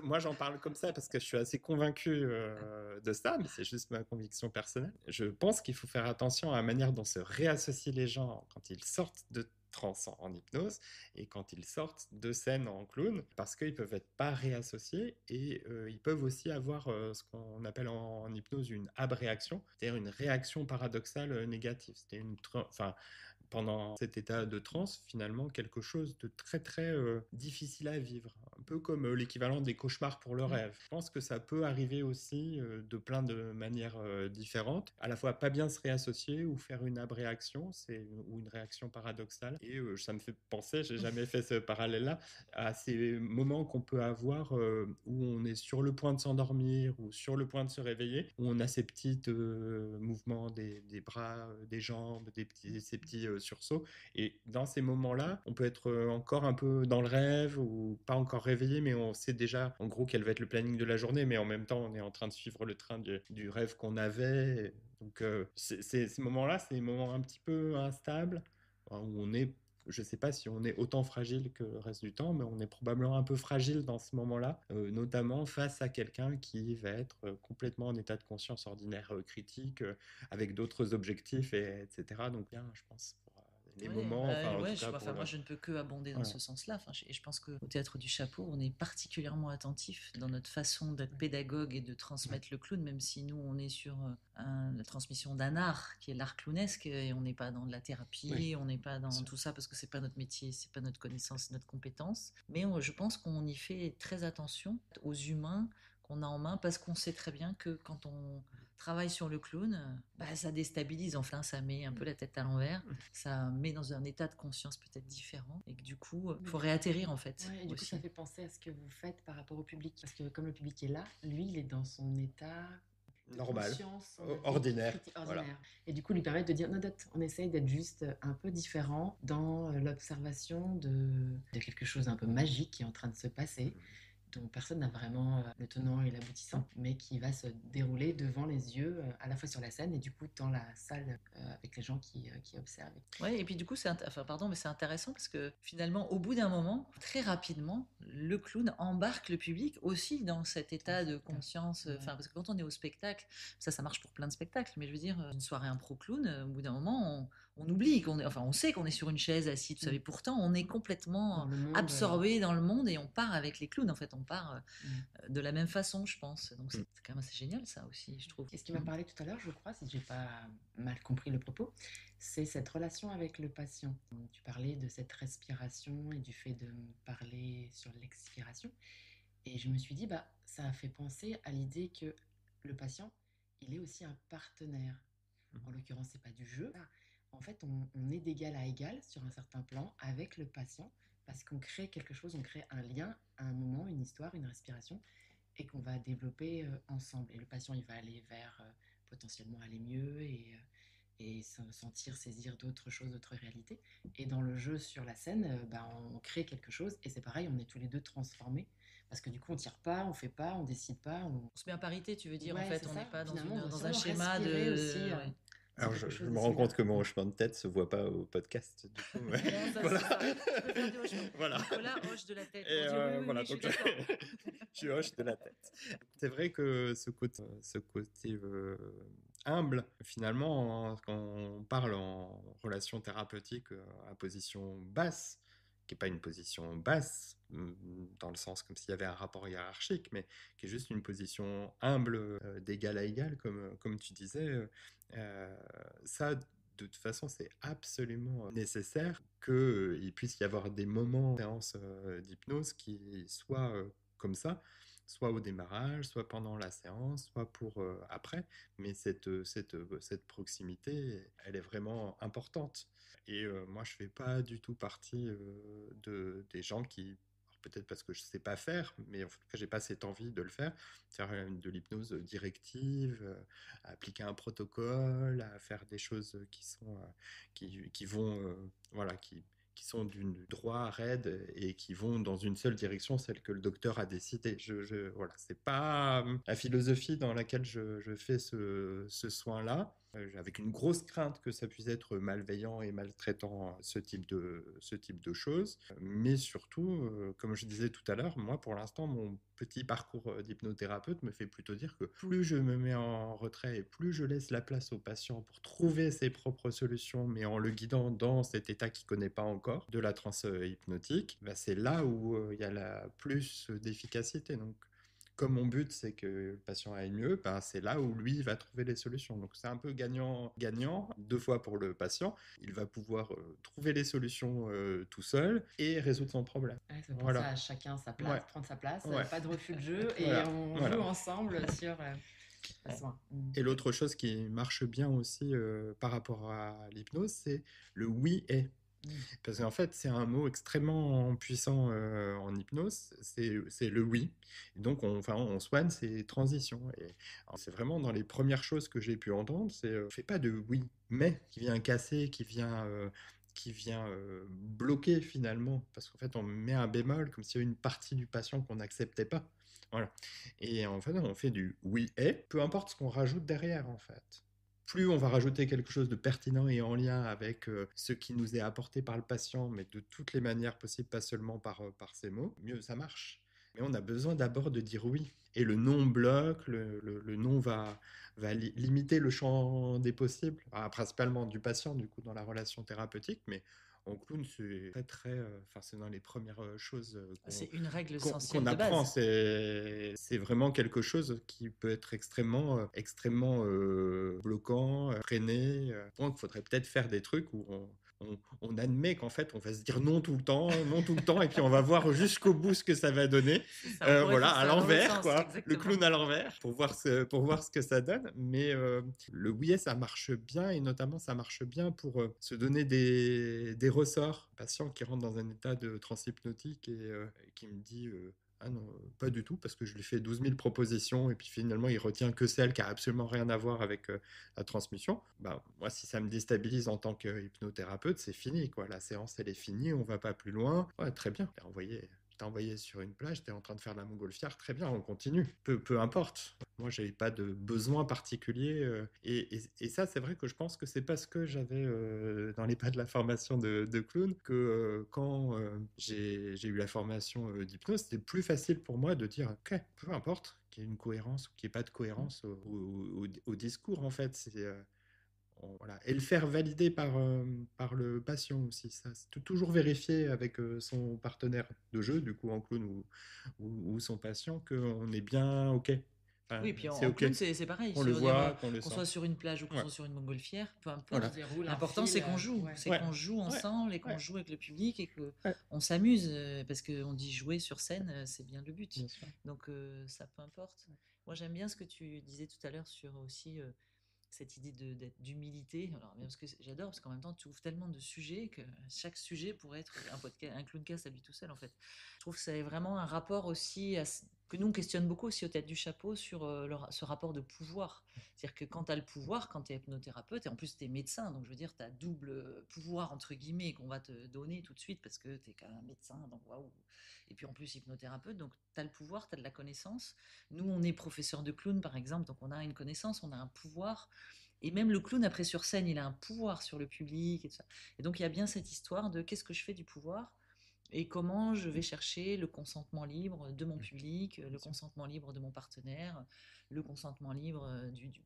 D: moi j'en parle comme ça parce que je suis assez convaincu de ça, mais c'est juste ma conviction personnelle. Je pense qu'il faut faire attention à la manière dont se réassocient les gens quand ils sortent de transe en hypnose et quand ils sortent de scène en clown, parce qu'ils peuvent être pas réassociés et ils peuvent aussi avoir ce qu'on appelle en hypnose une abréaction, c'est-à-dire une réaction paradoxale négative. C'était enfin, pendant cet état de transe, finalement, quelque chose de très très difficile à vivre, un peu comme l'équivalent des cauchemars pour le rêve. Je pense que ça peut arriver aussi de plein de manières différentes, à la fois pas bien se réassocier ou faire une abréaction, ou une réaction paradoxale. Et ça me fait penser, j'ai jamais fait ce parallèle-là, à ces moments qu'on peut avoir où on est sur le point de s'endormir ou sur le point de se réveiller, où on a ces petits mouvements des bras, des jambes, ces petits sursauts. Et dans ces moments-là, on peut être encore un peu dans le rêve ou pas encore réveillé, mais on sait déjà en gros quel va être le planning de la journée, mais en même temps, on est en train de suivre le train du rêve qu'on avait. Donc, ces moments-là, c'est des moments un petit peu instables, où on est, je ne sais pas si on est autant fragile que le reste du temps, mais on est probablement un peu fragile dans ce moment-là, notamment face à quelqu'un qui va être complètement en état de conscience ordinaire critique, avec d'autres objectifs, etc. Donc bien, je pense, pour les moments, enfin en tout cas pour
B: moi je ne peux que abonder dans
D: voilà.
B: ce sens-là. Enfin, et je pense qu'au Théâtre du Chapeau, on est particulièrement attentif dans notre façon d'être pédagogue et de transmettre le clown, même si nous on est sur la transmission d'un art qui est l'art clownesque, et on n'est pas dans de la thérapie, on n'est pas dans tout ça parce que c'est pas notre métier, c'est pas notre connaissance, c'est notre compétence. Mais je pense qu'on y fait très attention aux humains qu'on a en main, parce qu'on sait très bien que quand on travaille sur le clown, ça déstabilise, enfin ça met un peu la tête à l'envers, ça met dans un état de conscience peut-être différent, et que du coup il faut réattérir en fait.
C: Ouais, et du coup ça fait penser à ce que vous faites par rapport au public, parce que comme le public est là, lui il est dans son état
D: normal,
C: conscience,
D: ordinaire.
C: Voilà. Et du coup lui permettre de dire non, on essaye d'être juste un peu différent dans l'observation de quelque chose un peu magique qui est en train de se passer, dont personne n'a vraiment le tenant et l'aboutissant, mais qui va se dérouler devant les yeux, à la fois sur la scène et du coup dans la salle avec les gens qui observent.
B: Ouais, et puis du coup, c'est intéressant parce que finalement, au bout d'un moment, très rapidement, le clown embarque le public aussi dans cet état de conscience. Parce que quand on est au spectacle, ça marche pour plein de spectacles, mais je veux dire, une soirée impro clown, au bout d'un moment, on oublie on sait qu'on est sur une chaise assis, tout ça, mais pourtant, on est complètement absorbé dans le monde et on part avec les clowns. En fait, on part de la même façon, je pense. Donc c'est quand même assez génial, ça aussi, je trouve.
C: Et ce qui m'a parlé tout à l'heure, je crois, si j'ai pas mal compris le propos, c'est cette relation avec le patient. Tu parlais de cette respiration et du fait de me parler sur l'expiration. Et je me suis dit, ça a fait penser à l'idée que le patient, il est aussi un partenaire. En l'occurrence, c'est pas du jeu. En fait, on est d'égal à égal sur un certain plan avec le patient, parce qu'on crée quelque chose, on crée un lien, un moment, une histoire, une respiration, et qu'on va développer ensemble. Et le patient, il va aller vers potentiellement aller mieux et se sentir saisir d'autres choses, d'autres réalités. Et dans le jeu sur la scène, on crée quelque chose, et c'est pareil, on est tous les deux transformés, parce que du coup, on tire pas, on fait pas, on décide pas.
B: On se met à parité, tu veux dire,
C: Ouais,
B: en fait,
C: c'est
B: on
C: ça.
B: n'est pas
C: Finalement,
B: dans un schéma
C: respirer
B: de...
C: aussi,
B: Ouais.
D: Alors, je me rends compte que mon hochement de tête se voit pas au podcast, du coup.
B: Non, ça,
D: Voilà.
B: c'est ça. Tu peux faire du hochement.
D: Voilà.
B: Nicolas hoche de la tête.
D: Et
B: On dit oui,
D: voilà,
B: je suis
D: donc
B: d'accord.
D: je hoche de la tête. C'est vrai que ce côté humble, finalement, quand on parle en relation thérapeutique à position basse, qui est pas une position basse, dans le sens comme s'il y avait un rapport hiérarchique, mais qui est juste une position humble, d'égal à égal, comme tu disais. Ça, de toute façon, c'est absolument nécessaire qu'il puisse y avoir des moments de séance d'hypnose qui soient comme ça, soit au démarrage, soit pendant la séance, soit pour après. Mais cette proximité, elle est vraiment importante. Et moi, je fais pas du tout partie des gens qui, alors peut-être parce que je sais pas faire, mais en tout cas, j'ai pas cette envie de le faire de l'hypnose directive, à appliquer un protocole, à faire des choses qui sont, qui vont, voilà, qui sont d'une droit raide et qui vont dans une seule direction, celle que le docteur a décidé. Voilà, c'est pas la philosophie dans laquelle je fais ce soin-là, avec une grosse crainte que ça puisse être malveillant et maltraitant, ce type de choses. Mais surtout, comme je disais tout à l'heure, moi, pour l'instant, mon petit parcours d'hypnothérapeute me fait plutôt dire que plus je me mets en retrait et plus je laisse la place au patient pour trouver ses propres solutions, mais en le guidant dans cet état qu'il ne connaît pas encore, de la transe hypnotique, bah c'est là où il y a la plus d'efficacité. Donc, comme mon but, c'est que le patient aille mieux, ben, c'est là où lui va trouver les solutions. Donc, c'est un peu gagnant-gagnant, 2 fois pour le patient. Il va pouvoir trouver les solutions tout seul et résoudre son problème.
C: Ouais, c'est pour
D: Voilà.
C: ça, chacun sa place,
D: Ouais.
C: prendre sa place,
D: Ouais.
C: pas de refus de jeu, et
D: Voilà.
C: on
D: Voilà.
C: joue ensemble sur le soin.
D: Et l'autre chose qui marche bien aussi par rapport à l'hypnose, c'est le oui et. Parce qu'en fait, c'est un mot extrêmement puissant en hypnose, c'est le oui. Et donc, on soigne ces transitions. Et alors, c'est vraiment dans les premières choses que j'ai pu entendre, c'est fais pas de oui, mais qui vient casser, qui vient bloquer finalement. Parce qu'en fait, on met un bémol comme s'il y avait une partie du patient qu'on n'acceptait pas. Voilà. Et en fait, on fait du oui et, peu importe ce qu'on rajoute derrière, en fait. Plus on va rajouter quelque chose de pertinent et en lien avec ce qui nous est apporté par le patient, mais de toutes les manières possibles, pas seulement par ces mots, mieux ça marche. Mais on a besoin d'abord de dire oui. Et le non bloque, le non va limiter le champ des possibles, principalement du patient, du coup, dans la relation thérapeutique, mais en clown, c'est c'est dans les premières choses
B: C'est une règle
D: qu'on
B: essentielle de
D: apprend.
B: base.
D: C'est vraiment quelque chose qui peut être extrêmement bloquant, freiné. Donc, il faudrait peut-être faire des trucs où on admet qu'en fait, on va se dire non tout le temps, non tout le temps, et puis on va voir jusqu'au bout ce que ça va donner.
B: Ça, on pourrait
D: Voilà,
B: faire ça
D: à
B: dans l'autre
D: l'envers,
B: sens,
D: quoi. Le
B: exactement.
D: clown à l'envers, pour voir ce que ça donne. Mais le oui, ça marche bien, et notamment, ça marche bien pour se donner des ressorts. Un patient qui rentre dans un état de transe hypnotique et qui me dit ah non, pas du tout, parce que je lui fais 12 000 propositions et puis finalement il retient que celle qui a absolument rien à voir avec la transmission. Bah, moi, si ça me déstabilise en tant qu'hypnothérapeute, c'est fini, quoi. La séance, elle est finie, on va pas plus loin. Ouais, très bien. T'es envoyé sur une plage, t'es en train de faire de la montgolfière, très bien, on continue. Peu importe. Moi, j'avais pas de besoin particulier. Et ça, c'est vrai que je pense que c'est parce que j'avais dans les pas de la formation de clown que quand j'ai eu la formation d'hypnose, c'était plus facile pour moi de dire, ok, peu importe qu'il y ait une cohérence ou qu'il n'y ait pas de cohérence au discours, en fait. Voilà. Et le faire valider par le patient aussi. Ça, c'est toujours vérifier avec son partenaire de jeu, du coup en clown ou son patient, qu'on est bien OK. Enfin,
B: Oui, puis
D: c'est
B: en
D: OK.
B: clown, c'est pareil.
D: Qu'on le voit, qu'on le
B: Qu'on
D: sent.
B: soit sur une plage ou qu'on
D: Ouais.
B: soit sur une montgolfière, peu
D: Voilà.
B: importe.
C: On déroule un
B: L'important,
C: fil,
B: c'est qu'on joue.
C: ouais.
B: C'est
D: Ouais.
B: qu'on joue
D: Ouais.
B: ensemble et qu'on
D: Ouais.
B: joue avec le public et qu'on
D: Ouais.
B: s'amuse. Parce qu'on dit jouer sur scène, c'est bien le but.
D: Bien sûr.
B: Donc, ça, peu importe. Moi, j'aime bien ce que tu disais tout à l'heure sur aussi cette idée d'humilité. Alors, parce que j'adore, parce qu'en même temps, tu ouvres tellement de sujets que chaque sujet pourrait être un podcast, un clowncast à lui tout seul, en fait. Je trouve que c'est vraiment un rapport aussi que nous, on questionne beaucoup aussi au Tête du Chapeau sur ce rapport de pouvoir. C'est-à-dire que quand tu as le pouvoir, quand tu es hypnothérapeute, et en plus tu es médecin, donc je veux dire, tu as double pouvoir, entre guillemets, qu'on va te donner tout de suite parce que tu es quand même médecin, donc waouh. Et puis en plus hypnothérapeute, donc tu as le pouvoir, tu as de la connaissance. Nous, on est professeur de clown, par exemple, donc on a une connaissance, on a un pouvoir. Et même le clown, après sur scène, il a un pouvoir sur le public. Et tout ça. Et donc il y a bien cette histoire de qu'est-ce que je fais du pouvoir et comment je vais chercher le consentement libre de mon public, le consentement libre de mon partenaire, le consentement libre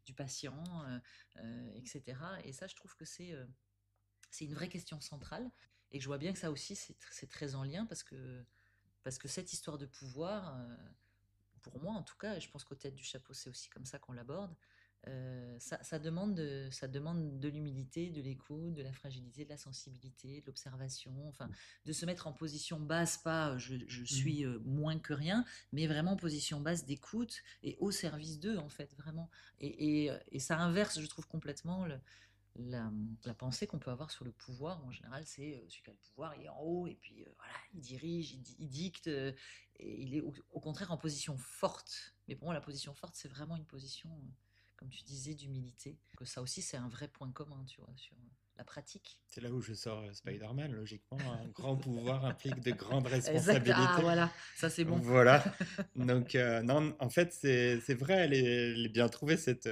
B: du patient, etc. Et ça, je trouve que c'est une vraie question centrale. Et je vois bien que ça aussi, c'est très en lien parce que cette histoire de pouvoir, pour moi en tout cas, et je pense qu'au tête du chapeau, c'est aussi comme ça qu'on l'aborde, ça demande de l'humilité, de l'écoute, de la fragilité, de la sensibilité, de l'observation, enfin, de se mettre en position basse, pas je suis moins que rien, mais vraiment en position basse d'écoute et au service d'eux, en fait, vraiment. Et ça inverse, je trouve, complètement la, la pensée qu'on peut avoir sur le pouvoir. En général, c'est celui qui a le pouvoir, il est en haut, et puis voilà, il dirige, il dicte, et il est au contraire en position forte. Mais pour moi, la position forte, c'est vraiment une position, comme tu disais, d'humilité. Que ça aussi, c'est un vrai point commun, tu vois, sur la pratique.
D: C'est là où je sors Spider-Man, logiquement. Un grand pouvoir implique de grandes
B: Exact. Ah,
D: responsabilités.
B: voilà, ça c'est bon.
D: Voilà. Donc, non, en fait, c'est vrai, elle est bien trouvée, cette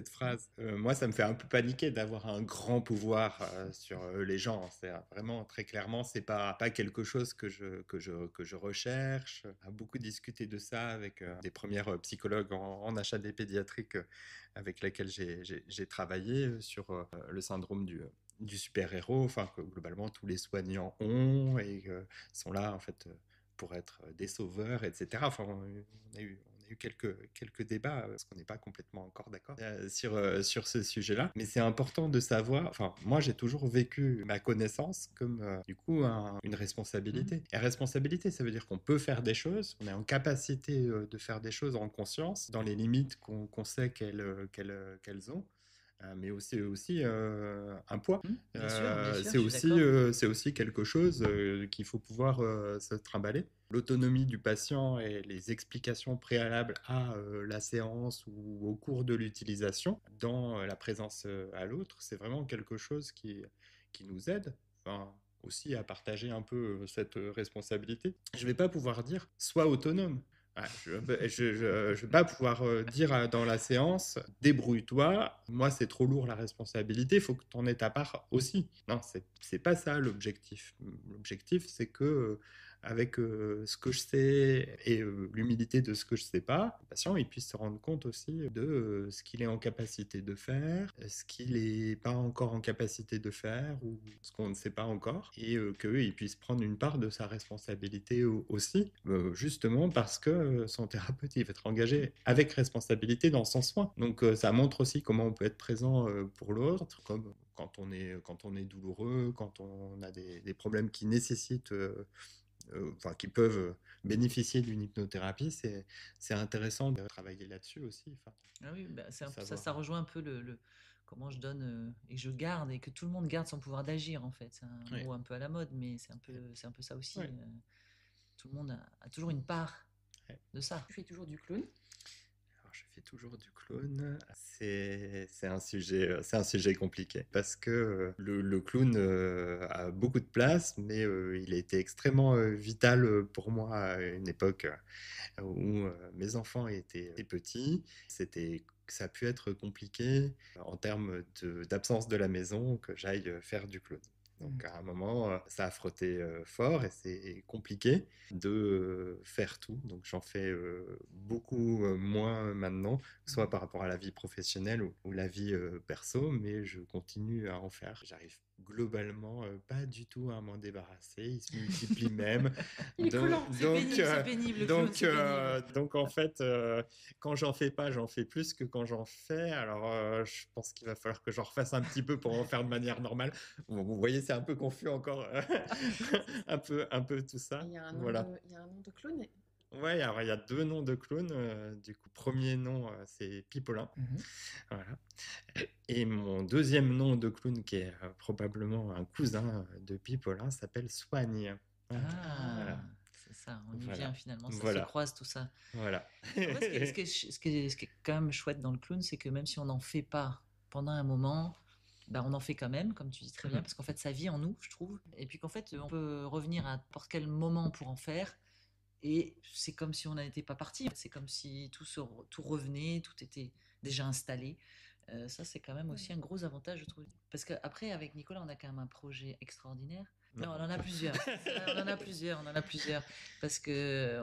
D: phrase. Moi, ça me fait un peu paniquer d'avoir un grand pouvoir sur les gens. C'est vraiment, très clairement, c'est pas quelque chose que je recherche. On a beaucoup discuté de ça avec des premières psychologues en HAD pédiatrique avec lesquelles j'ai travaillé sur le syndrome du super-héros, enfin que globalement tous les soignants ont et sont là en fait pour être des sauveurs, etc. Enfin, on a eu quelques débats parce qu'on n'est pas complètement encore d'accord sur ce sujet-là. Mais c'est important de savoir. Enfin, moi, j'ai toujours vécu ma connaissance comme du coup une responsabilité. Et responsabilité, ça veut dire qu'on peut faire des choses, on est en capacité de faire des choses en conscience dans les limites qu'on sait qu'elles ont. Mais aussi un poids.
B: Bien sûr,
D: C'est
B: je suis d'accord.
D: c'est aussi quelque chose qu'il faut pouvoir se trimballer. L'autonomie du patient et les explications préalables à la séance ou au cours de l'utilisation dans la présence à l'autre, c'est vraiment quelque chose qui nous aide. Enfin, aussi à partager un peu cette responsabilité. Je ne vais pas pouvoir dire sois autonome. Ah, je ne vais pas pouvoir dire dans la séance, débrouille-toi, moi c'est trop lourd la responsabilité, il faut que tu en aies ta part aussi. Non, c'est pas ça l'objectif. L'objectif, c'est que avec ce que je sais et l'humilité de ce que je sais pas, le patient il puisse se rendre compte aussi de ce qu'il est en capacité de faire, ce qu'il n'est pas encore en capacité de faire ou ce qu'on ne sait pas encore, et qu'il puisse prendre une part de sa responsabilité aussi, justement parce que son thérapeute il va être engagé avec responsabilité dans son soin. Donc ça montre aussi comment on peut être présent pour l'autre, comme quand on est douloureux, quand on a des problèmes qui nécessitent enfin, qui peuvent bénéficier d'une hypnothérapie, c'est intéressant de travailler là-dessus aussi. Enfin,
B: Ah oui, bah,
D: savoir.
B: ça rejoint un peu comment je donne et je garde et que tout le monde garde son pouvoir d'agir en fait. C'est un
D: Ouais.
B: mot un peu à la mode, mais c'est un peu ça aussi.
D: Ouais.
B: Tout le monde a toujours une part
D: Ouais.
B: de ça.
C: Tu fais toujours du clown.
D: Alors, je fais toujours du clown. C'est un sujet compliqué parce que le clown a beaucoup de place, mais il a été extrêmement vital pour moi à une époque où mes enfants étaient petits. Ça a pu être compliqué en termes d'absence de la maison que j'aille faire du clown. Donc à un moment, ça a frotté fort et c'est compliqué de faire tout. Donc j'en fais beaucoup moins maintenant, soit par rapport à la vie professionnelle ou la vie perso, mais je continue à en faire. J'arrive globalement pas du tout à m'en débarrasser. Il se multiplie même.
C: Il est collant.
B: C'est pénible, le clown, c'est pénible.
D: Donc en fait, quand j'en fais pas, j'en fais plus que quand j'en fais. Alors je pense qu'il va falloir que j'en refasse un petit peu pour en faire de manière normale. Bon, vous voyez, c'est un peu confus encore, un peu tout ça.
C: Il y a un
D: Voilà.
C: il y a un nom de clown.
D: Ouais, alors il y a deux noms de clowns. Du coup, premier nom, c'est Pipolin. Voilà. Et mon deuxième nom de clown, qui est probablement un cousin de Pipolin, s'appelle Soigne.
B: Ah,
D: Voilà.
B: c'est ça, on y
D: Voilà.
B: vient finalement, ça
D: Voilà.
B: se croise tout ça.
D: Voilà.
B: Après, ce qui est quand même chouette dans le clown, c'est que même si on n'en fait pas pendant un moment, bah, on en fait quand même, comme tu dis très bien, parce qu'en fait, ça vit en nous, je trouve. Et puis qu'en fait, on peut revenir à n'importe quel moment pour en faire. Et c'est comme si on n'était pas parti. C'est comme si tout revenait, tout était déjà installé. Ça, c'est quand même aussi un gros avantage, je trouve. Parce qu'après, avec Nicolas, on a quand même un projet extraordinaire. Non, on en a plusieurs. On en a plusieurs. Parce qu'on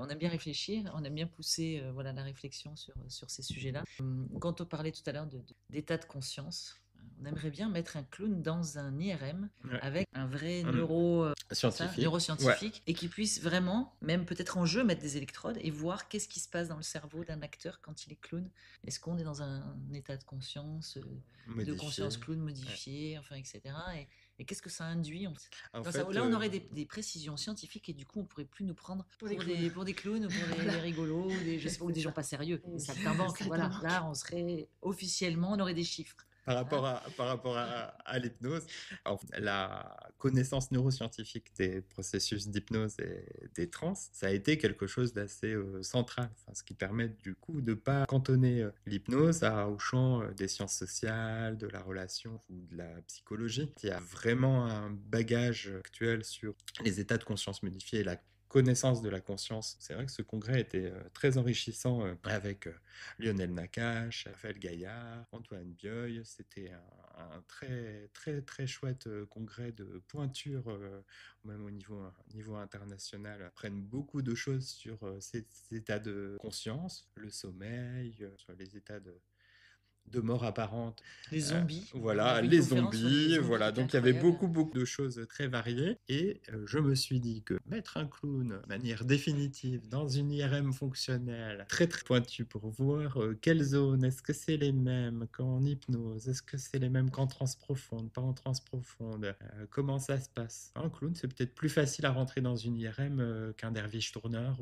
B: aime bien réfléchir, on aime bien pousser voilà, la réflexion sur ces sujets-là. Quand on parlait tout à l'heure d'état de conscience, on aimerait bien mettre un clown dans un IRM
D: Ouais.
B: avec un vrai
D: Scientifique.
B: neuroscientifique et qui puisse vraiment, même peut-être en jeu, mettre des électrodes et voir qu'est-ce qui se passe dans le cerveau d'un acteur quand il est clown. Est-ce qu'on est dans un état de conscience, de conscience clown modifié, enfin, etc. Et qu'est-ce que ça induit là, on aurait des précisions scientifiques et du coup, on pourrait plus nous prendre pour des clowns ou pour des rigolos, je sais pas, ou des gens pas sérieux, des saltimbanques. Voilà, là, on serait officiellement, on aurait des chiffres.
D: Par rapport à l'hypnose, la connaissance neuroscientifique des processus d'hypnose et des trans, ça a été quelque chose d'assez central, ce qui permet du coup de ne pas cantonner l'hypnose au champ des sciences sociales, de la relation ou de la psychologie. Il y a vraiment un bagage actuel sur les états de conscience modifiés et la connaissance de la conscience. C'est vrai que ce congrès était très enrichissant avec Lionel Nakache, Raphaël Gaillard, Antoine Bioy. C'était un très, très, très chouette congrès de pointure, même au niveau international. Ils apprennent beaucoup de choses sur ces états de conscience, le sommeil, sur les états de mort apparente.
B: Les zombies.
D: Voilà, les zombies. Voilà, donc il y avait beaucoup de choses très variées. Et je me suis dit que mettre un clown de manière définitive dans une IRM fonctionnelle, très très pointue pour voir quelles zones, est-ce que c'est les mêmes qu'en hypnose, est-ce que c'est les mêmes qu'en transe profonde, pas en transe profonde, comment ça se passe. Un clown, c'est peut-être plus facile à rentrer dans une IRM qu'un derviche tourneur.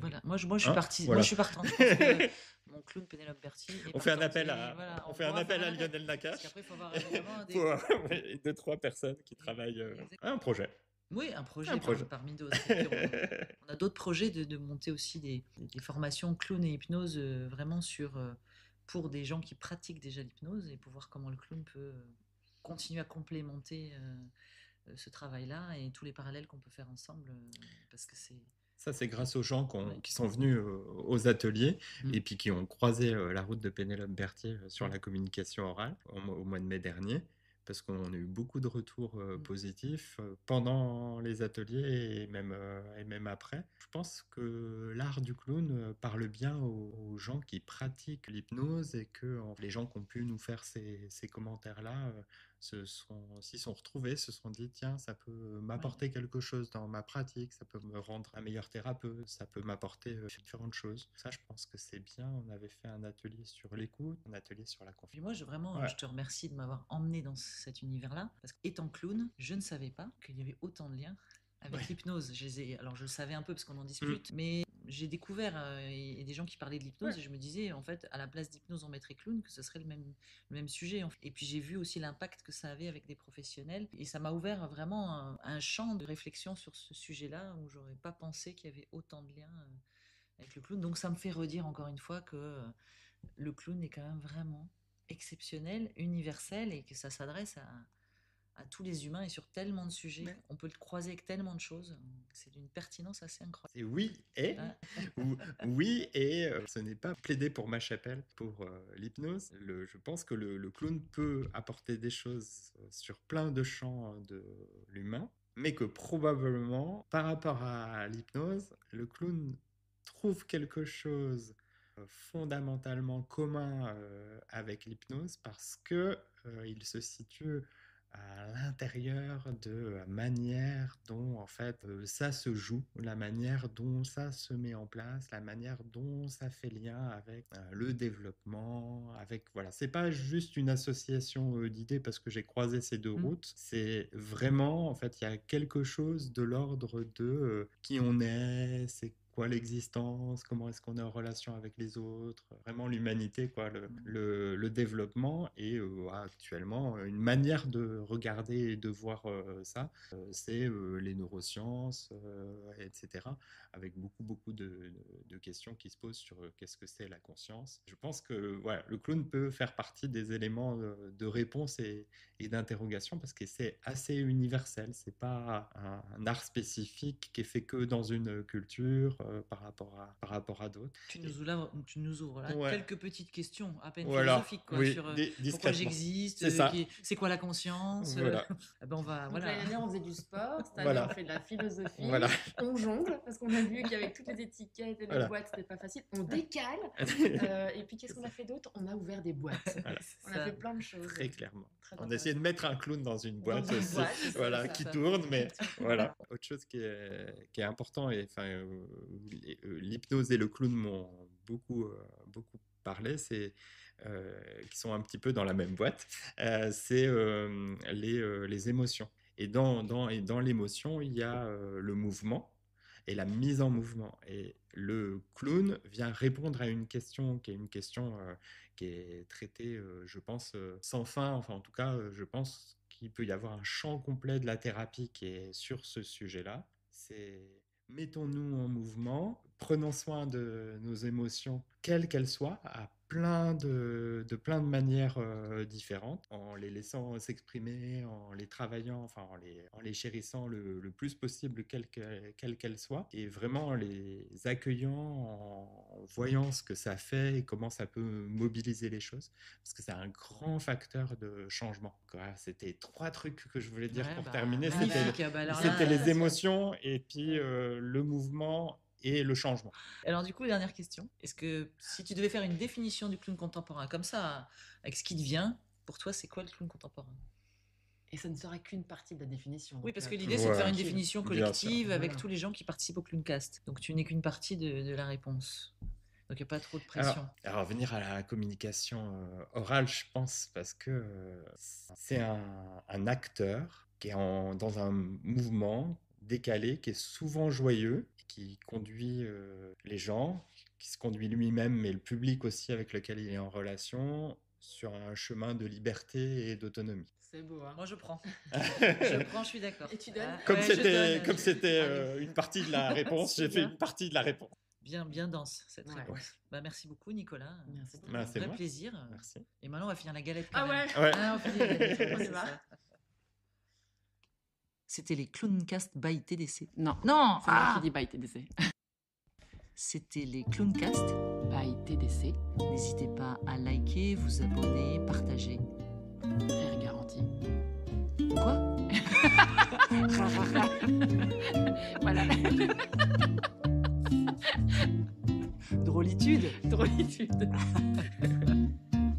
B: Voilà, moi je suis partie. Voilà. Moi je suis partant. Je pense que mon clown Pénélope Berthier.
D: On fait un appel à Lionel Nakache.
B: Parce qu'après, il faut avoir évidemment
D: des 2-3 personnes qui travaillent un projet.
B: Oui, un projet. Parmi d'autres. On a d'autres projets de monter aussi des formations clown et hypnose vraiment pour des gens qui pratiquent déjà l'hypnose et pour voir comment le clown peut continuer à complémenter ce travail-là et tous les parallèles qu'on peut faire ensemble parce que c'est...
D: Ça, c'est grâce aux gens qui sont venus aux ateliers et puis qui ont croisé la route de Pénélope Berthier sur la communication orale au mois de mai dernier, parce qu'on a eu beaucoup de retours positifs pendant les ateliers et même après. Je pense que l'art du clown parle bien aux gens qui pratiquent l'hypnose et que les gens qui ont pu nous faire ces commentaires-là s'y sont retrouvés, se sont dit tiens, ça peut m'apporter quelque chose dans ma pratique, ça peut me rendre un meilleur thérapeute, ça peut m'apporter différentes choses. Ça, je pense que c'est bien. On avait fait un atelier sur l'écoute, un atelier sur la confiance.
B: Moi, je te remercie de m'avoir emmené dans cet univers-là, parce qu'étant clown, je ne savais pas qu'il y avait autant de liens avec l'hypnose. Alors, je le savais un peu parce qu'on en discute, mais j'ai découvert des gens qui parlaient de l'hypnose et je me disais, en fait, à la place d'hypnose, on mettrait clown, que ce serait le même sujet. Et puis, j'ai vu aussi l'impact que ça avait avec des professionnels et ça m'a ouvert vraiment un champ de réflexion sur ce sujet-là où j'aurais pas pensé qu'il y avait autant de liens avec le clown. Donc, ça me fait redire encore une fois que le clown est quand même vraiment exceptionnel, universel et que ça s'adresse à tous les humains et sur tellement de sujets. On peut le croiser avec tellement de choses. C'est d'une pertinence assez incroyable.
D: Et oui, et ce n'est pas plaider pour ma chapelle, pour l'hypnose. Je pense que le clown peut apporter des choses sur plein de champs de l'humain, mais que probablement, par rapport à l'hypnose, le clown trouve quelque chose fondamentalement commun avec l'hypnose parce que il se situe à l'intérieur de la manière dont en fait ça se joue, la manière dont ça se met en place, la manière dont ça fait lien avec le développement, voilà, c'est pas juste une association d'idées parce que j'ai croisé ces deux routes, c'est vraiment en fait il y a quelque chose de l'ordre de qui on est, c'est quoi l'existence, comment est-ce qu'on est en relation avec les autres, vraiment l'humanité, quoi, le développement et actuellement une manière de regarder et de voir ça, c'est les neurosciences, etc. Avec beaucoup de questions qui se posent sur qu'est-ce que c'est la conscience. Je pense que voilà, le clown peut faire partie des éléments de réponse et d'interrogation parce que c'est assez universel. C'est pas un art spécifique qui est fait que dans une culture. par rapport à d'autres.
B: Tu nous ouvres là
D: Ouais.
B: quelques petites questions à peine
D: Voilà,
B: philosophiques quoi,
D: oui,
B: sur pourquoi
D: discrètement.
B: j'existe,
D: C'est ça.
B: c'est quoi la conscience.
D: Voilà.
B: Ah ben on va,
C: Donc
B: voilà.
C: l'année dernière, on faisait du sport. Cette année,
D: Voilà.
C: on fait de la philosophie.
D: Voilà.
C: On jongle parce qu'on a vu qu'avec toutes les étiquettes et les
D: Voilà.
C: boîtes, c'était pas facile. On décale. Et puis, qu'est-ce qu'on a fait d'autre? On a ouvert des boîtes.
D: Voilà.
C: On a fait plein de choses.
D: Très clairement.
C: Très
D: On a essayé de mettre un clown dans une boîte
C: Dans une
D: aussi,
C: boîte, c'est
D: voilà,
C: ça.
D: qui tourne, mais voilà. Autre chose qui est important, et l'hypnose et le clown m'ont beaucoup parlé, c'est qui sont un petit peu dans la même boîte, c'est les émotions. Et dans l'émotion, il y a le mouvement et la mise en mouvement. Et le clown vient répondre à une question qui est une question qui est traitée, je pense, sans fin. Enfin, en tout cas, je pense qu'il peut y avoir un champ complet de la thérapie qui est sur ce sujet-là. C'est mettons-nous en mouvement, prenons soin de nos émotions, quelles qu'elles soient, à plein de manières différentes, en les laissant s'exprimer, en les travaillant, enfin en les chérissant le plus possible, quelles qu'elles soient, et vraiment en les accueillant, en voyant ce que ça fait et comment ça peut mobiliser les choses, parce que c'est un grand facteur de changement. Voilà, c'était 3 trucs que je voulais dire
B: Ouais,
D: pour
B: bah,
D: terminer.
B: magnifique. Alors là,
D: C'était les émotions et puis le mouvement et le changement.
B: Alors du coup, dernière question. Est-ce que si tu devais faire une définition du clown contemporain, comme ça, avec ce qui te vient, pour toi, c'est quoi le clown contemporain?
C: Et ça ne serait qu'une partie de la définition.
B: Oui, parce que
C: Donc,
B: l'idée, c'est de faire une
C: Ouais.
B: définition
D: Bien sûr.
B: collective avec
C: Voilà.
B: tous les gens qui participent au Clowncast. Donc tu n'es qu'une partie de la réponse. Donc il n'y a pas trop de pression.
D: Alors, venir à la communication orale, je pense, parce que c'est un acteur qui est dans un mouvement décalé, qui est souvent joyeux, qui conduit les gens, qui se conduit lui-même, mais le public aussi avec lequel il est en relation, sur un chemin de liberté et d'autonomie.
C: C'est beau, hein.
B: Moi, je prends. Je prends, je suis d'accord.
C: Et tu donnes?
B: Ah,
D: Comme
B: ouais, je
D: c'était
B: donne. Allez.
D: une partie de la réponse, j'ai fait une partie de la réponse.
B: Bien dense, cette
C: Ouais.
B: réponse. Bah, merci beaucoup, Nicolas.
C: Merci.
B: C'était
D: Bah,
B: un
D: c'est
B: vrai
D: moi.
B: plaisir.
D: Merci.
B: Et maintenant, on va finir la galette. Quand
C: Ah
B: même.
C: ouais?
D: Ouais.
B: Ah, on finit la galette.
C: On y
B: c'est
C: va.
B: ça. C'était les Clowncast by TDC.
C: Non.
B: Non,
C: C'est moi qui dis by TDC.
B: C'était les Clowncast.
C: By TDC.
B: N'hésitez pas à liker, vous abonner, partager.
C: Rire garanti.
B: Quoi?
C: Voilà.
B: Drôlitude.
C: Drôlitude.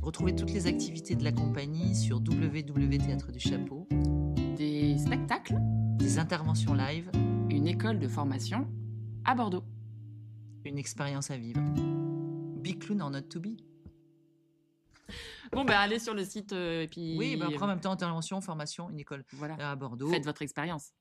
B: Retrouvez toutes les activités de la compagnie sur www.théâtre du Chapeau,
C: Des spectacles.
B: des interventions live,
C: Une école de formation à Bordeaux.
B: une expérience à vivre. Big Clown or not to be.
C: Bon, ben allez sur le site et puis.
B: Oui, bah après en même temps, intervention, formation, une école
C: Voilà.
B: à Bordeaux.
C: Faites votre expérience.